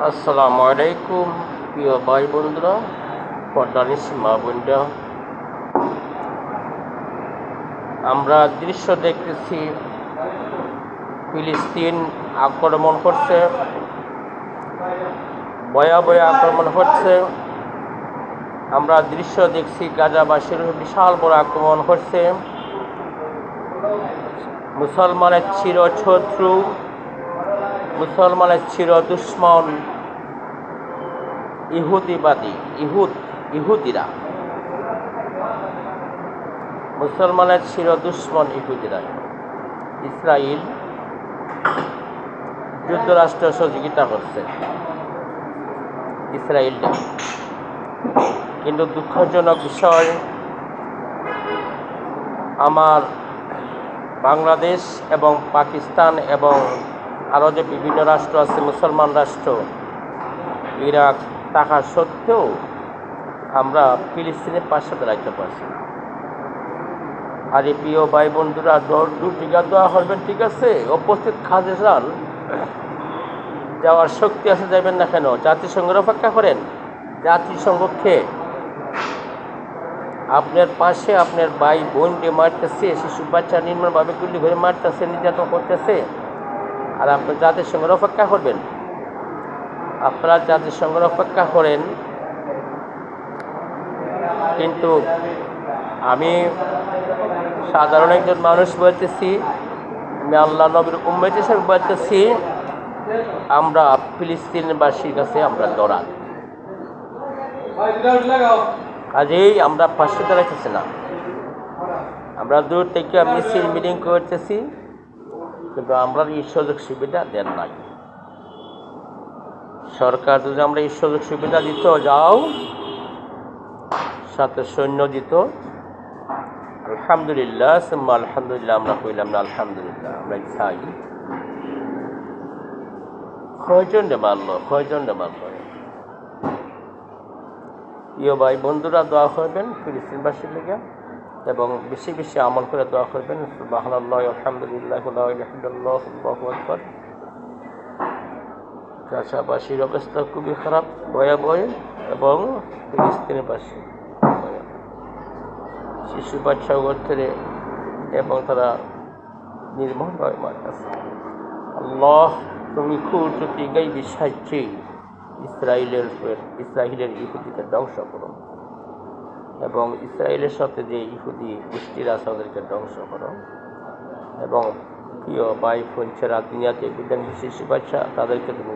আসসালামু আলাইকুম প্রিয় ভাই বন্ধুরা, পর্দানিস মা বোনরা, আমরা দৃশ্য দেখতেছি ফিলিস্তিন আক্রমণ করছে, ভয়াবহ আক্রমণ হচ্ছে। আমরা দৃশ্য দেখছি গাজাবাসীর বিশাল বড় আক্রমণ হচ্ছে। মুসলমানের চিরশত্রু, মুসলমানের চির দুশ্মন ইহুদিরা, মুসলমানের চির দুশ্মন ইহুদিরা। ইসরায়েল যুক্তরাষ্ট্র সহযোগিতা করছে ইসরায়েলকে, কিন্তু দুঃখজনক বিষয়, আমার বাংলাদেশ এবং পাকিস্তান এবং আরও যে বিভিন্ন রাষ্ট্র আছে মুসলমান রাষ্ট্র, ইরাক থাকা সত্ত্বেও আমরা ফিলিস্তিনের পাশে দাঁড়াইতে পারছি। আর এই প্রিয় ভাই বন্ধুরা, টিকা দেওয়া করবেন, ঠিক আছে? উপস্থিত খাজে যান, যাওয়ার শক্তি আছে, যাবেন না কেন? জাতিসংঘের অপেক্ষা করেন। জাতিসংঘকে আপনার পাশে আপনার ভাই বোনকে মারতেছে, শিশু বাচ্চা নির্মমভাবে গুলি করে মারতেছে, নির্যাতন করতেছে, আর আপনি জাতিসংঘের অপেক্ষা করবেন? আপনারা জাতিসংঘের অপেক্ষা করেন, কিন্তু আমি সাধারণ একজন মানুষ বলতেছি, আমি আল্লাহ নবীর উম্মত হিসেবে বলতেছি, আমরা ফিলিস্তিনবাসীর কাছে আমরা দৌড়ান। কাজেই আমরা পাশে দাঁড়াইতেছি না, আমরা দূর থেকে মিছিল মিটিং করতেছি, কিন্তু আমরা এই সুযোগ সুবিধা দেন নাই। সরকার যদি আমরা এই সুযোগ সুবিধা দিত, যাও সাথে সৈন্য দিত, আলহামদুলিল্লাহ আলহামদুলিল্লাহ আমরা কইলাম না, আলহামদুলিল্লাহ আমরা চাই। কয়জনে মারল? প্রিয় ভাই বন্ধুরা, দোয়া করবেন ফিলিস্তিনবাসীর লেগে, এবং বেশি বেশি আমল করে দোয়া করবেন। সুবহানাল্লাহ, আলহামদুলিল্লাহ, লা ইলাহা ইল্লাল্লাহ, আল্লাহু আকবার। গাজাবাসীর অবস্থা খুবই খারাপ, ভয়াবহ, এবং ফিলিস্তিনবাসী শিশু বাচ্চা থেকে, এবং তারা নির্মমভাবে মারতেছে। আল্লাহ, তুমি কুদরতি গায়বী সাহায্যে ইসরায়েলের ইহুদিকে ধ্বংস করো, এবং ইসরায়েলের সাথে যে ইহুদি গোষ্ঠীরা আছে ওদেরকে ধ্বংস করো, এবং প্রিয় ভাই বোনেরা দুনিয়াতে বিধান শিশু বাচ্চা তাদেরকে তুমি